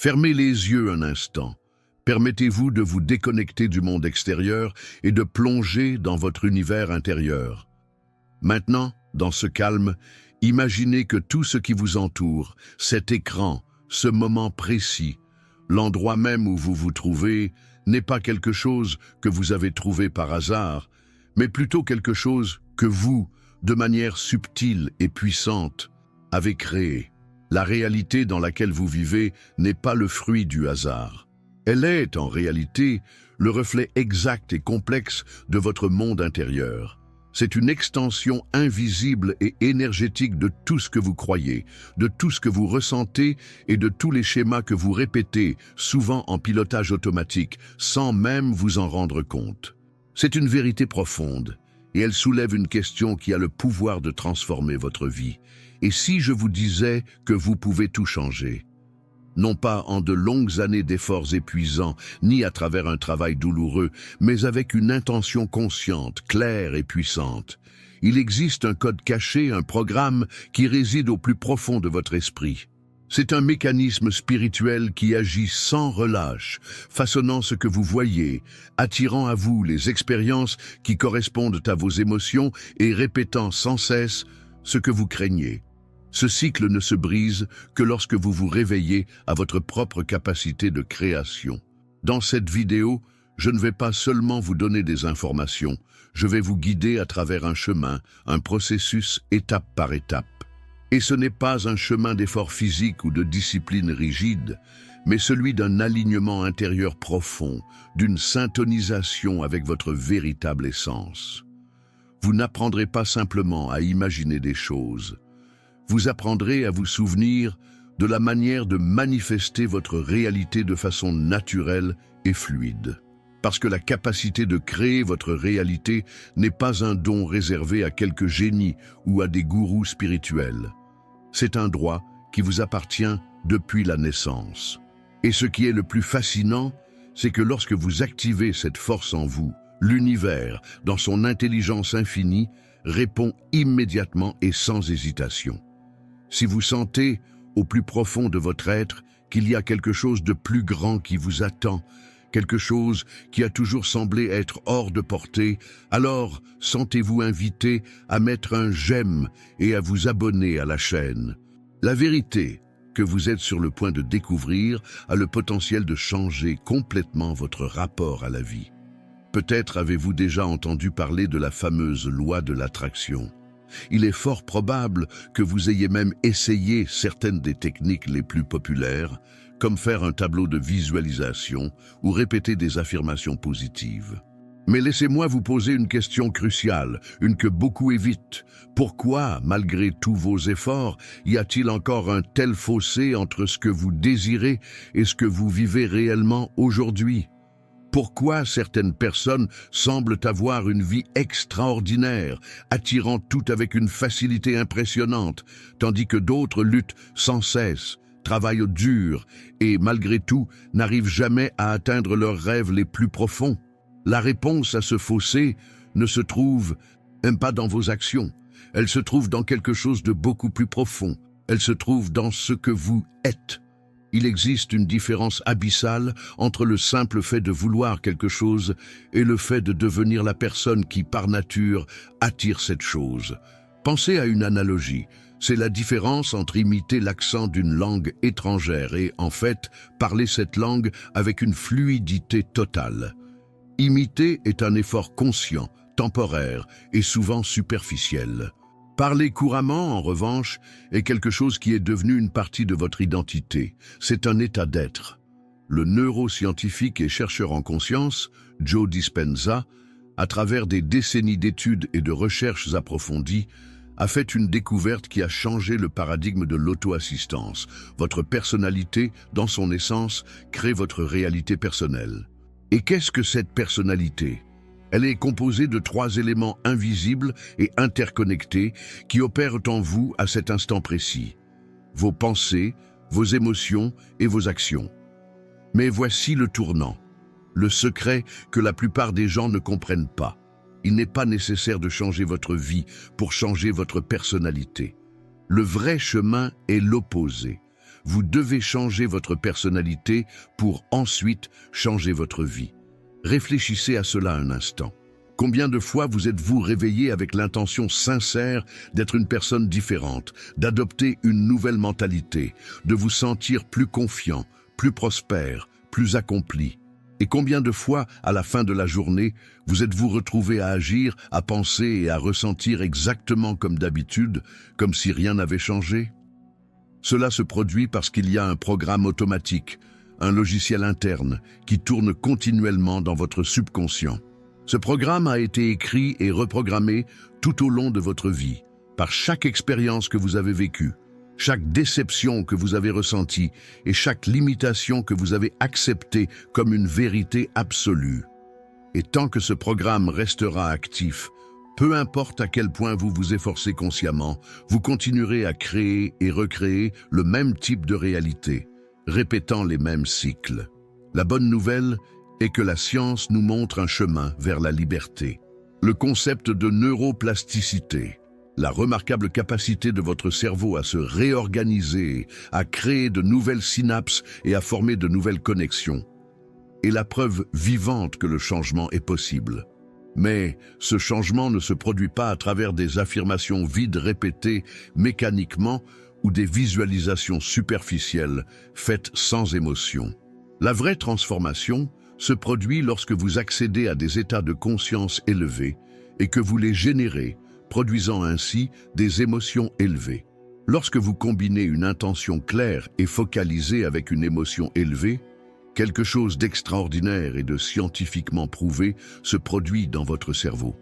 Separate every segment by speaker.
Speaker 1: Fermez les yeux un instant. Permettez-vous de vous déconnecter du monde extérieur et de plonger dans votre univers intérieur. Maintenant, dans ce calme, imaginez que tout ce qui vous entoure, cet écran, ce moment précis, l'endroit même où vous vous trouvez, n'est pas quelque chose que vous avez trouvé par hasard, mais plutôt quelque chose que vous, de manière subtile et puissante, avez créé. La réalité dans laquelle vous vivez n'est pas le fruit du hasard. Elle est, en réalité, le reflet exact et complexe de votre monde intérieur. C'est une extension invisible et énergétique de tout ce que vous croyez, de tout ce que vous ressentez et de tous les schémas que vous répétez, souvent en pilotage automatique, sans même vous en rendre compte. C'est une vérité profonde, et elle soulève une question qui a le pouvoir de transformer votre vie. Et si je vous disais que vous pouvez tout changer ? Non pas en de longues années d'efforts épuisants, ni à travers un travail douloureux, mais avec une intention consciente, claire et puissante. Il existe un code caché, un programme qui réside au plus profond de votre esprit. C'est un mécanisme spirituel qui agit sans relâche, façonnant ce que vous voyez, attirant à vous les expériences qui correspondent à vos émotions et répétant sans cesse ce que vous craignez. Ce cycle ne se brise que lorsque vous vous réveillez à votre propre capacité de création. Dans cette vidéo, je ne vais pas seulement vous donner des informations, je vais vous guider à travers un chemin, un processus étape par étape. Et ce n'est pas un chemin d'effort physique ou de discipline rigide, mais celui d'un alignement intérieur profond, d'une syntonisation avec votre véritable essence. Vous n'apprendrez pas simplement à imaginer des choses. Vous apprendrez à vous souvenir de la manière de manifester votre réalité de façon naturelle et fluide. Parce que la capacité de créer votre réalité n'est pas un don réservé à quelques génies ou à des gourous spirituels. C'est un droit qui vous appartient depuis la naissance. Et ce qui est le plus fascinant, c'est que lorsque vous activez cette force en vous, l'univers, dans son intelligence infinie, répond immédiatement et sans hésitation. Si vous sentez, au plus profond de votre être, qu'il y a quelque chose de plus grand qui vous attend, quelque chose qui a toujours semblé être hors de portée, alors sentez-vous invité à mettre un j'aime et à vous abonner à la chaîne. La vérité que vous êtes sur le point de découvrir a le potentiel de changer complètement votre rapport à la vie. Peut-être avez-vous déjà entendu parler de la fameuse loi de l'attraction. Il est fort probable que vous ayez même essayé certaines des techniques les plus populaires, comme faire un tableau de visualisation ou répéter des affirmations positives. Mais laissez-moi vous poser une question cruciale, une que beaucoup évitent. Pourquoi, malgré tous vos efforts, y a-t-il encore un tel fossé entre ce que vous désirez et ce que vous vivez réellement aujourd'hui ? Pourquoi certaines personnes semblent avoir une vie extraordinaire, attirant tout avec une facilité impressionnante, tandis que d'autres luttent sans cesse, travaillent dur et, malgré tout, n'arrivent jamais à atteindre leurs rêves les plus profonds? La réponse à ce fossé ne se trouve même pas dans vos actions. Elle se trouve dans quelque chose de beaucoup plus profond. Elle se trouve dans ce que vous êtes. Il existe une différence abyssale entre le simple fait de vouloir quelque chose et le fait de devenir la personne qui, par nature, attire cette chose. Pensez à une analogie. C'est la différence entre imiter l'accent d'une langue étrangère et, en fait, parler cette langue avec une fluidité totale. Imiter est un effort conscient, temporaire et souvent superficiel. Parler couramment, en revanche, est quelque chose qui est devenu une partie de votre identité. C'est un état d'être. Le neuroscientifique et chercheur en conscience, Joe Dispenza, à travers des décennies d'études et de recherches approfondies, a fait une découverte qui a changé le paradigme de l'auto-assistance. Votre personnalité, dans son essence, crée votre réalité personnelle. Et qu'est-ce que cette personnalité ? Elle est composée de 3 éléments invisibles et interconnectés qui opèrent en vous à cet instant précis. Vos pensées, vos émotions et vos actions. Mais voici le tournant, le secret que la plupart des gens ne comprennent pas. Il n'est pas nécessaire de changer votre vie pour changer votre personnalité. Le vrai chemin est l'opposé. vous devez changer votre personnalité pour ensuite changer votre vie. Réfléchissez à cela un instant. Combien de fois vous êtes-vous réveillé avec l'intention sincère d'être une personne différente, d'adopter une nouvelle mentalité, de vous sentir plus confiant, plus prospère, plus accompli? Et combien de fois, à la fin de la journée, vous êtes-vous retrouvé à agir, à penser et à ressentir exactement comme d'habitude, comme si rien n'avait changé? Cela se produit parce qu'il y a un programme automatique, un logiciel interne, qui tourne continuellement dans votre subconscient. Ce programme a été écrit et reprogrammé tout au long de votre vie, par chaque expérience que vous avez vécue, chaque déception que vous avez ressentie et chaque limitation que vous avez acceptée comme une vérité absolue. Et tant que ce programme restera actif, peu importe à quel point vous vous efforcez consciemment, vous continuerez à créer et recréer le même type de réalité, répétant les mêmes cycles. La bonne nouvelle est que la science nous montre un chemin vers la liberté. Le concept de neuroplasticité, la remarquable capacité de votre cerveau à se réorganiser, à créer de nouvelles synapses et à former de nouvelles connexions, est la preuve vivante que le changement est possible. Mais ce changement ne se produit pas à travers des affirmations vides répétées mécaniquement ou des visualisations superficielles faites sans émotion. La vraie transformation se produit lorsque vous accédez à des états de conscience élevés et que vous les générez, produisant ainsi des émotions élevées. Lorsque vous combinez une intention claire et focalisée avec une émotion élevée, quelque chose d'extraordinaire et de scientifiquement prouvé se produit dans votre cerveau.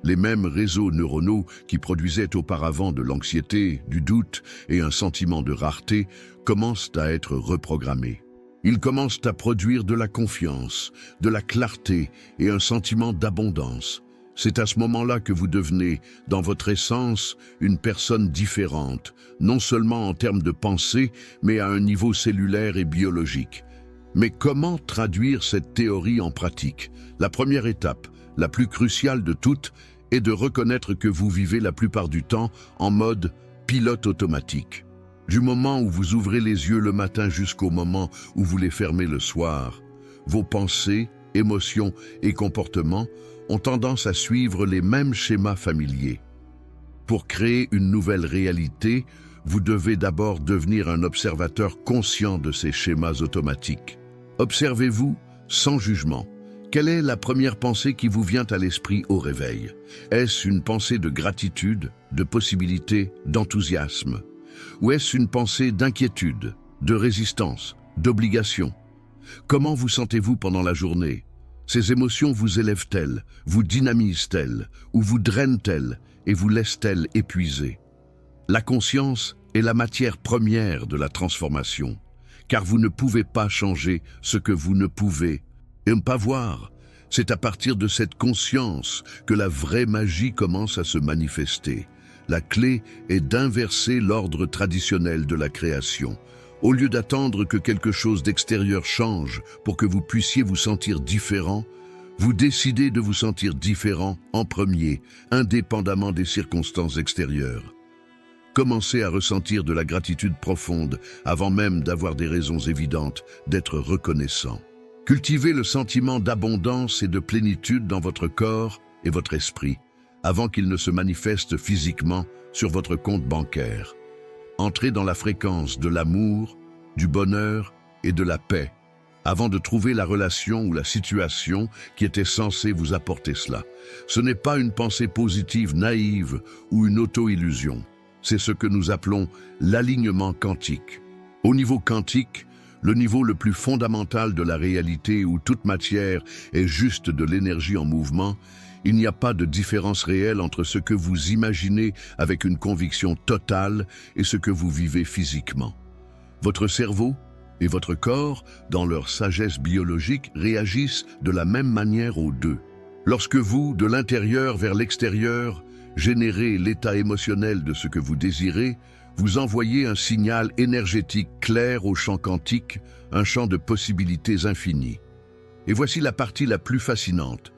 Speaker 1: Les mêmes réseaux neuronaux qui produisaient auparavant de l'anxiété, du doute et un sentiment de rareté commencent à être reprogrammés. Ils commencent à produire de la confiance, de la clarté et un sentiment d'abondance. C'est à ce moment-là que vous devenez, dans votre essence, une personne différente, non seulement en termes de pensée, mais à un niveau cellulaire et biologique. Mais comment traduire cette théorie en pratique? La première étape, la plus cruciale de toutes, est de reconnaître que vous vivez la plupart du temps en mode pilote automatique. Du moment où vous ouvrez les yeux le matin jusqu'au moment où vous les fermez le soir, vos pensées, émotions et comportements ont tendance à suivre les mêmes schémas familiers. Pour créer une nouvelle réalité, vous devez d'abord devenir un observateur conscient de ces schémas automatiques. Observez-vous sans jugement. Quelle est la première pensée qui vous vient à l'esprit au réveil? Est-ce une pensée de gratitude, de possibilité, d'enthousiasme? Ou est-ce une pensée d'inquiétude, de résistance, d'obligation? Comment vous sentez-vous pendant la journée? Ces émotions vous élèvent-elles, vous dynamisent-elles, ou vous drainent-elles et vous laissent-elles épuiser? La conscience est la matière première de la transformation, car vous ne pouvez pas changer ce que vous ne pouvez pas voir. C'est à partir de cette conscience que la vraie magie commence à se manifester. La clé est d'inverser l'ordre traditionnel de la création. Au lieu d'attendre que quelque chose d'extérieur change pour que vous puissiez vous sentir différent, vous décidez de vous sentir différent en premier, indépendamment des circonstances extérieures. Commencez à ressentir de la gratitude profonde avant même d'avoir des raisons évidentes d'être reconnaissant. Cultivez le sentiment d'abondance et de plénitude dans votre corps et votre esprit, avant qu'il ne se manifeste physiquement sur votre compte bancaire. Entrez dans la fréquence de l'amour, du bonheur et de la paix, avant de trouver la relation ou la situation qui était censée vous apporter cela. Ce n'est pas une pensée positive naïve ou une auto-illusion. C'est ce que nous appelons l'alignement quantique. Au niveau quantique, le niveau le plus fondamental de la réalité où toute matière est juste de l'énergie en mouvement, il n'y a pas de différence réelle entre ce que vous imaginez avec une conviction totale et ce que vous vivez physiquement. Votre cerveau et votre corps, dans leur sagesse biologique, réagissent de la même manière aux deux. Lorsque vous, de l'intérieur vers l'extérieur, générez l'état émotionnel de ce que vous désirez, vous envoyez un signal énergétique clair au champ quantique, un champ de possibilités infinies. Et voici la partie la plus fascinante.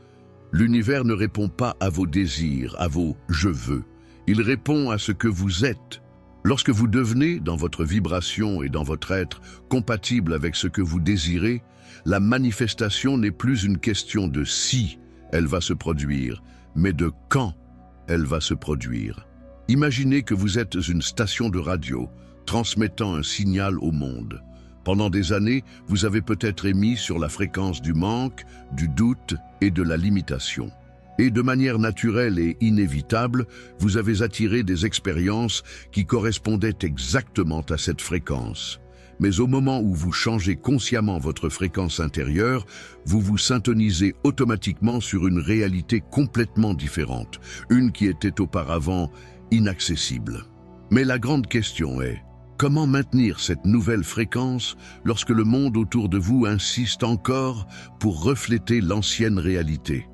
Speaker 1: L'univers ne répond pas à vos désirs, à vos « je veux ». Il répond à ce que vous êtes. Lorsque vous devenez, dans votre vibration et dans votre être, compatible avec ce que vous désirez, la manifestation n'est plus une question de si elle va se produire, mais de quand elle va se produire. Imaginez que vous êtes une station de radio, transmettant un signal au monde. Pendant des années, vous avez peut-être émis sur la fréquence du manque, du doute et de la limitation. Et de manière naturelle et inévitable, vous avez attiré des expériences qui correspondaient exactement à cette fréquence. Mais au moment où vous changez consciemment votre fréquence intérieure, vous vous syntonisez automatiquement sur une réalité complètement différente, une qui était auparavant inaccessible. Mais la grande question est, comment maintenir cette nouvelle fréquence lorsque le monde autour de vous insiste encore pour refléter l'ancienne réalité?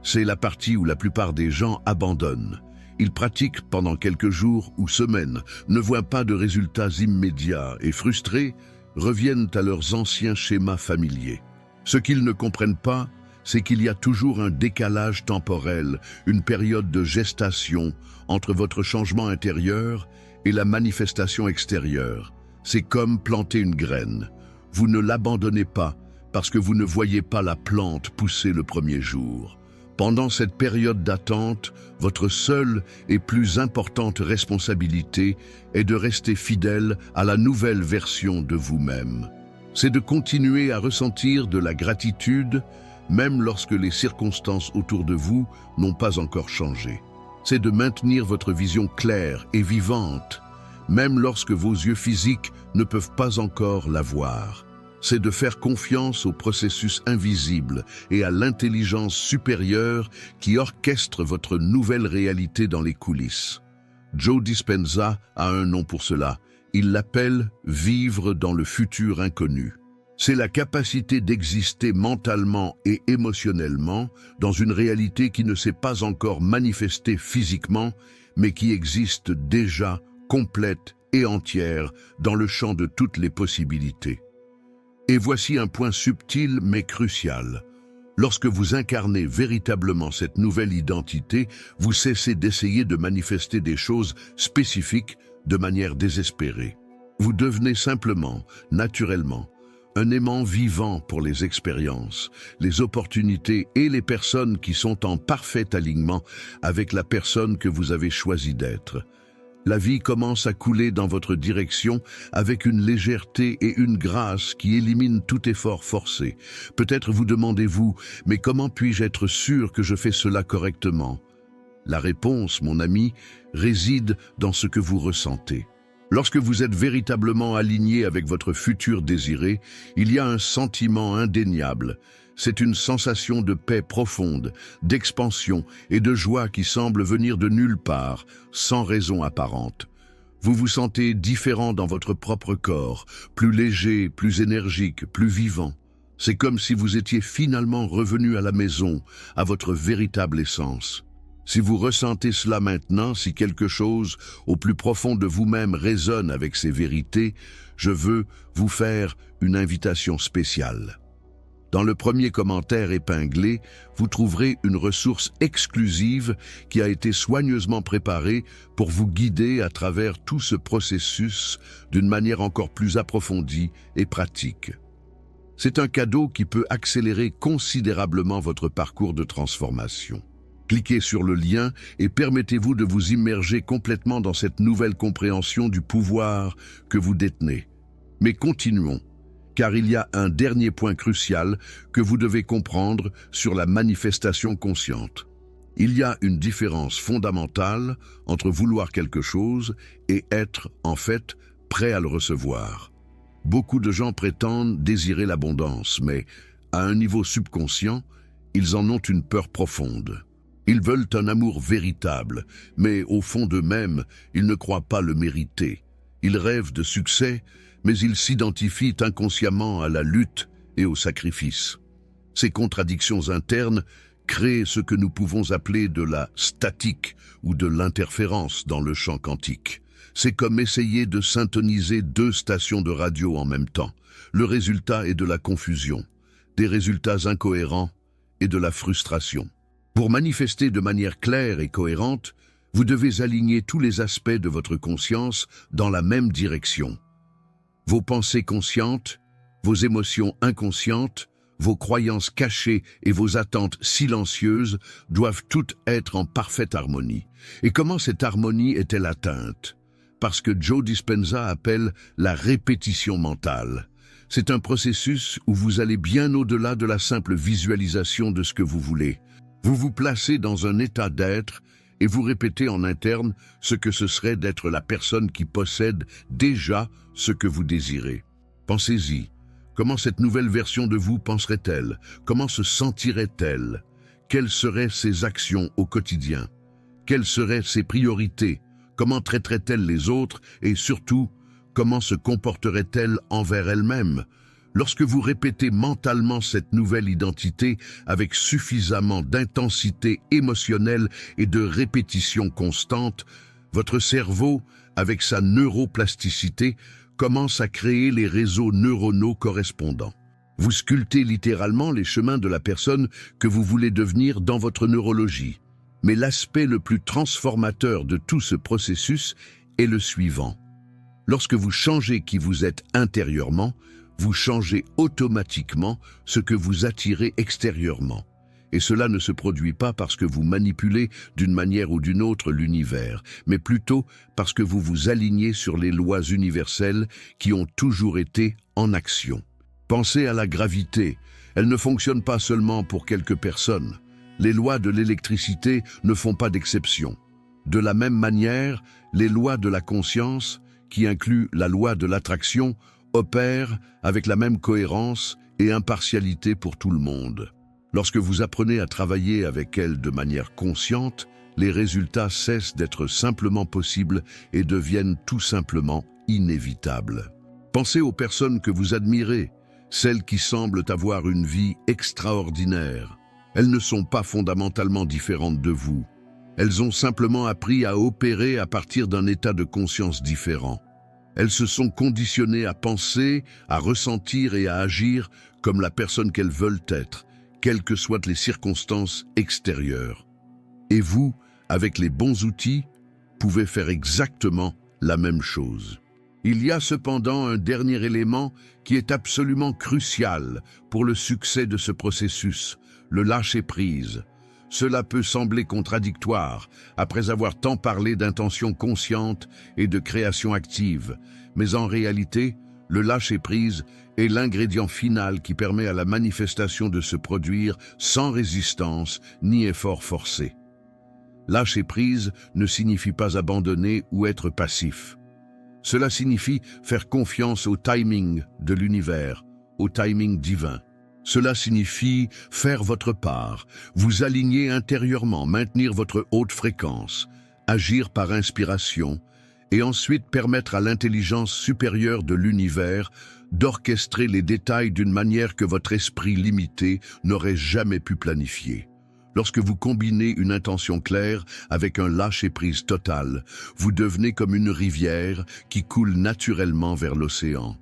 Speaker 1: C'est la partie où la plupart des gens abandonnent. Ils pratiquent pendant quelques jours ou semaines, ne voient pas de résultats immédiats et frustrés, reviennent à leurs anciens schémas familiers. Ce qu'ils ne comprennent pas, c'est qu'il y a toujours un décalage temporel, une période de gestation entre votre changement intérieur et la manifestation extérieure. C'est comme planter une graine. Vous ne l'abandonnez pas parce que vous ne voyez pas la plante pousser le premier jour. Pendant cette période d'attente, votre seule et plus importante responsabilité est de rester fidèle à la nouvelle version de vous-même. C'est de continuer à ressentir de la gratitude, même lorsque les circonstances autour de vous n'ont pas encore changé. C'est de maintenir votre vision claire et vivante, même lorsque vos yeux physiques ne peuvent pas encore la voir. C'est de faire confiance au processus invisible et à l'intelligence supérieure qui orchestre votre nouvelle réalité dans les coulisses. Joe Dispenza a un nom pour cela. Il l'appelle « vivre dans le futur inconnu ». C'est la capacité d'exister mentalement et émotionnellement dans une réalité qui ne s'est pas encore manifestée physiquement, mais qui existe déjà, complète et entière, dans le champ de toutes les possibilités. Et voici un point subtil mais crucial. Lorsque vous incarnez véritablement cette nouvelle identité, vous cessez d'essayer de manifester des choses spécifiques de manière désespérée. Vous devenez simplement, naturellement, un aimant vivant pour les expériences, les opportunités et les personnes qui sont en parfait alignement avec la personne que vous avez choisi d'être. La vie commence à couler dans votre direction avec une légèreté et une grâce qui éliminent tout effort forcé. Peut-être vous demandez-vous, mais comment puis-je être sûr que je fais cela correctement? La réponse, mon ami, réside dans ce que vous ressentez. Lorsque vous êtes véritablement aligné avec votre futur désiré, il y a un sentiment indéniable. C'est une sensation de paix profonde, d'expansion et de joie qui semble venir de nulle part, sans raison apparente. Vous vous sentez différent dans votre propre corps, plus léger, plus énergique, plus vivant. C'est comme si vous étiez finalement revenu à la maison, à votre véritable essence. Si vous ressentez cela maintenant, si quelque chose au plus profond de vous-même résonne avec ces vérités, je veux vous faire une invitation spéciale. Dans le premier commentaire épinglé, vous trouverez une ressource exclusive qui a été soigneusement préparée pour vous guider à travers tout ce processus d'une manière encore plus approfondie et pratique. C'est un cadeau qui peut accélérer considérablement votre parcours de transformation. Cliquez sur le lien et permettez-vous de vous immerger complètement dans cette nouvelle compréhension du pouvoir que vous détenez. Mais continuons, car il y a un dernier point crucial que vous devez comprendre sur la manifestation consciente. Il y a une différence fondamentale entre vouloir quelque chose et être, en fait, prêt à le recevoir. Beaucoup de gens prétendent désirer l'abondance, mais, à un niveau subconscient, ils en ont une peur profonde. Ils veulent un amour véritable, mais au fond d'eux-mêmes, ils ne croient pas le mériter. Ils rêvent de succès, mais ils s'identifient inconsciemment à la lutte et au sacrifice. Ces contradictions internes créent ce que nous pouvons appeler de la statique ou de l'interférence dans le champ quantique. C'est comme essayer de syntoniser deux stations de radio en même temps. Le résultat est de la confusion, des résultats incohérents et de la frustration. Pour manifester de manière claire et cohérente, Vous devez aligner tous les aspects de votre conscience dans la même direction. Vos pensées conscientes, vos émotions inconscientes, vos croyances cachées et vos attentes silencieuses doivent toutes être en parfaite harmonie. Et comment cette harmonie est-elle atteinte? Parce que Joe Dispenza appelle la répétition mentale. C'est un processus où vous allez bien au-delà de la simple visualisation de ce que vous voulez. Vous vous placez dans un état d'être et vous répétez en interne ce que ce serait d'être la personne qui possède déjà ce que vous désirez. Pensez-y. Comment cette nouvelle version de vous penserait-elle? Comment se sentirait-elle? Quelles seraient ses actions au quotidien? Quelles seraient ses priorités? Comment traiterait-elle les autres? Et surtout, comment se comporterait-elle envers elle-même? Lorsque vous répétez mentalement cette nouvelle identité avec suffisamment d'intensité émotionnelle et de répétition constante, votre cerveau, avec sa neuroplasticité, commence à créer les réseaux neuronaux correspondants. Vous sculptez littéralement les chemins de la personne que vous voulez devenir dans votre neurologie. Mais l'aspect le plus transformateur de tout ce processus est le suivant. Lorsque vous changez qui vous êtes intérieurement, vous changez automatiquement ce que vous attirez extérieurement. Et cela ne se produit pas parce que vous manipulez d'une manière ou d'une autre l'univers, mais plutôt parce que vous vous alignez sur les lois universelles qui ont toujours été en action. Pensez à la gravité. Elle ne fonctionne pas seulement pour quelques personnes. Les lois de l'électricité ne font pas d'exception. De la même manière, les lois de la conscience, qui incluent la loi de l'attraction, opèrent avec la même cohérence et impartialité pour tout le monde. Lorsque vous apprenez à travailler avec elle de manière consciente, les résultats cessent d'être simplement possibles et deviennent tout simplement inévitables. Pensez aux personnes que vous admirez, celles qui semblent avoir une vie extraordinaire. Elles ne sont pas fondamentalement différentes de vous. Elles ont simplement appris à opérer à partir d'un état de conscience différent. Elles se sont conditionnées à penser, à ressentir et à agir comme la personne qu'elles veulent être, quelles que soient les circonstances extérieures. Et vous, avec les bons outils, pouvez faire exactement la même chose. Il y a cependant un dernier élément qui est absolument crucial pour le succès de ce processus, le lâcher-prise. Cela peut sembler contradictoire, après avoir tant parlé d'intention consciente et de création active, mais en réalité, le lâcher-prise est l'ingrédient final qui permet à la manifestation de se produire sans résistance ni effort forcé. Lâcher prise ne signifie pas abandonner ou être passif. Cela signifie faire confiance au timing de l'univers, au timing divin. Cela signifie faire votre part, vous aligner intérieurement, maintenir votre haute fréquence, agir par inspiration, et ensuite permettre à l'intelligence supérieure de l'univers d'orchestrer les détails d'une manière que votre esprit limité n'aurait jamais pu planifier. Lorsque vous combinez une intention claire avec un lâcher-prise total, vous devenez comme une rivière qui coule naturellement vers l'océan.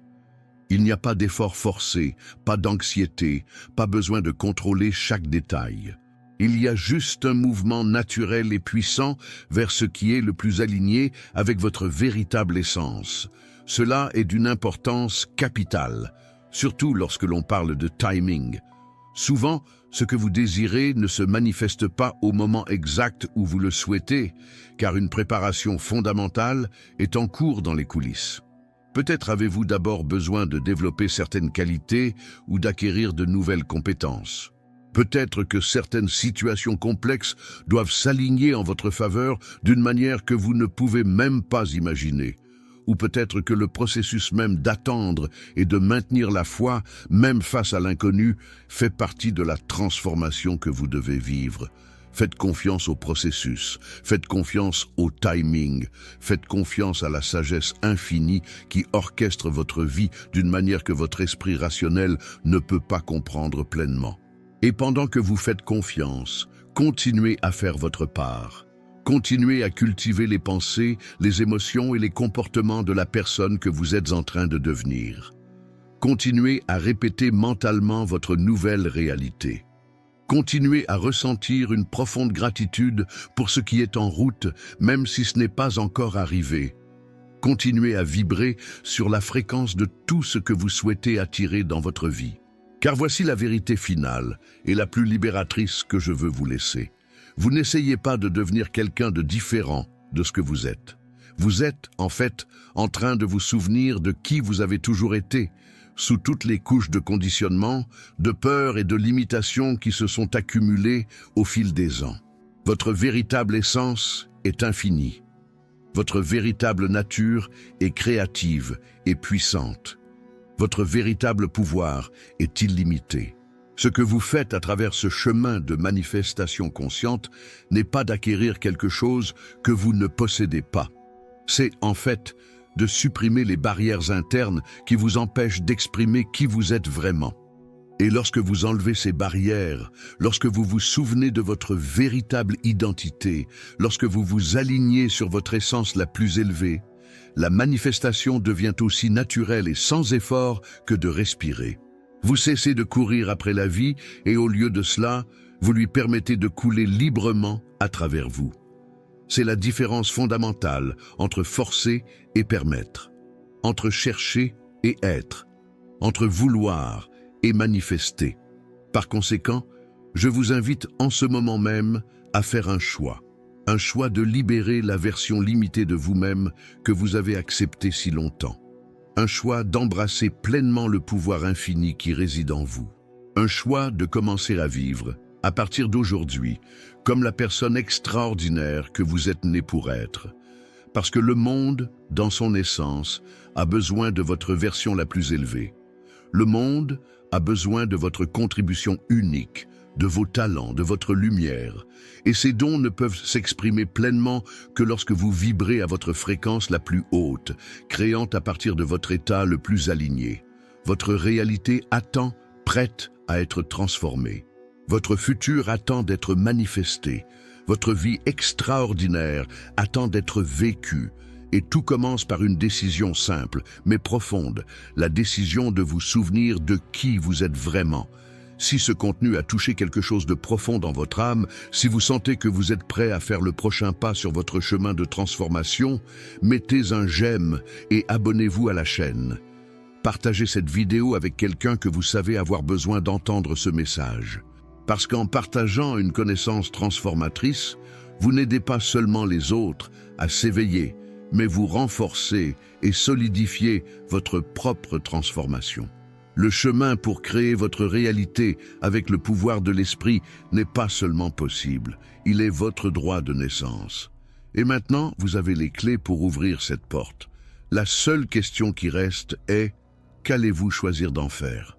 Speaker 1: Il n'y a pas d'effort forcé, pas d'anxiété, pas besoin de contrôler chaque détail. Il y a juste un mouvement naturel et puissant vers ce qui est le plus aligné avec votre véritable essence. Cela est d'une importance capitale, surtout lorsque l'on parle de timing. Souvent, ce que vous désirez ne se manifeste pas au moment exact où vous le souhaitez, car une préparation fondamentale est en cours dans les coulisses. Peut-être avez-vous d'abord besoin de développer certaines qualités ou d'acquérir de nouvelles compétences. Peut-être que certaines situations complexes doivent s'aligner en votre faveur d'une manière que vous ne pouvez même pas imaginer. Ou peut-être que le processus même d'attendre et de maintenir la foi, même face à l'inconnu, fait partie de la transformation que vous devez vivre. Faites confiance au processus, faites confiance au timing, faites confiance à la sagesse infinie qui orchestre votre vie d'une manière que votre esprit rationnel ne peut pas comprendre pleinement. Et pendant que vous faites confiance, continuez à faire votre part. Continuez à cultiver les pensées, les émotions et les comportements de la personne que vous êtes en train de devenir. Continuez à répéter mentalement votre nouvelle réalité. Continuez à ressentir une profonde gratitude pour ce qui est en route, même si ce n'est pas encore arrivé. Continuez à vibrer sur la fréquence de tout ce que vous souhaitez attirer dans votre vie. Car voici la vérité finale et la plus libératrice que je veux vous laisser. Vous n'essayez pas de devenir quelqu'un de différent de ce que vous êtes. Vous êtes, en fait, en train de vous souvenir de qui vous avez toujours été, sous toutes les couches de conditionnement, de peur et de limitation qui se sont accumulées au fil des ans. Votre véritable essence est infinie. Votre véritable nature est créative et puissante. Votre véritable pouvoir est illimité. Ce que vous faites à travers ce chemin de manifestation consciente n'est pas d'acquérir quelque chose que vous ne possédez pas. C'est, en fait, de supprimer les barrières internes qui vous empêchent d'exprimer qui vous êtes vraiment. Et lorsque vous enlevez ces barrières, lorsque vous vous souvenez de votre véritable identité, lorsque vous vous alignez sur votre essence la plus élevée, la manifestation devient aussi naturelle et sans effort que de respirer. Vous cessez de courir après la vie et au lieu de cela, vous lui permettez de couler librement à travers vous. C'est la différence fondamentale entre forcer et permettre, entre chercher et être, entre vouloir et manifester. Par conséquent, je vous invite en ce moment même à faire un choix de libérer la version limitée de vous-même que vous avez acceptée si longtemps, un choix d'embrasser pleinement le pouvoir infini qui réside en vous, un choix de commencer à vivre, à partir d'aujourd'hui, comme la personne extraordinaire que vous êtes né pour être. Parce que le monde, dans son essence, a besoin de votre version la plus élevée. Le monde a besoin de votre contribution unique, de vos talents, de votre lumière. Et ces dons ne peuvent s'exprimer pleinement que lorsque vous vibrez à votre fréquence la plus haute, créant à partir de votre état le plus aligné. Votre réalité attend, prête à être transformée. Votre futur attend d'être manifesté. Votre vie extraordinaire attend d'être vécue. Et tout commence par une décision simple, mais profonde, la décision de vous souvenir de qui vous êtes vraiment. Si ce contenu a touché quelque chose de profond dans votre âme, si vous sentez que vous êtes prêt à faire le prochain pas sur votre chemin de transformation, mettez un j'aime et abonnez-vous à la chaîne. Partagez cette vidéo avec quelqu'un que vous savez avoir besoin d'entendre ce message. Parce qu'en partageant une connaissance transformatrice, vous n'aidez pas seulement les autres à s'éveiller, mais vous renforcez et solidifiez votre propre transformation. Le chemin pour créer votre réalité avec le pouvoir de l'esprit n'est pas seulement possible, il est votre droit de naissance. Et maintenant, vous avez les clés pour ouvrir cette porte. La seule question qui reste est, qu'allez-vous choisir d'en faire ?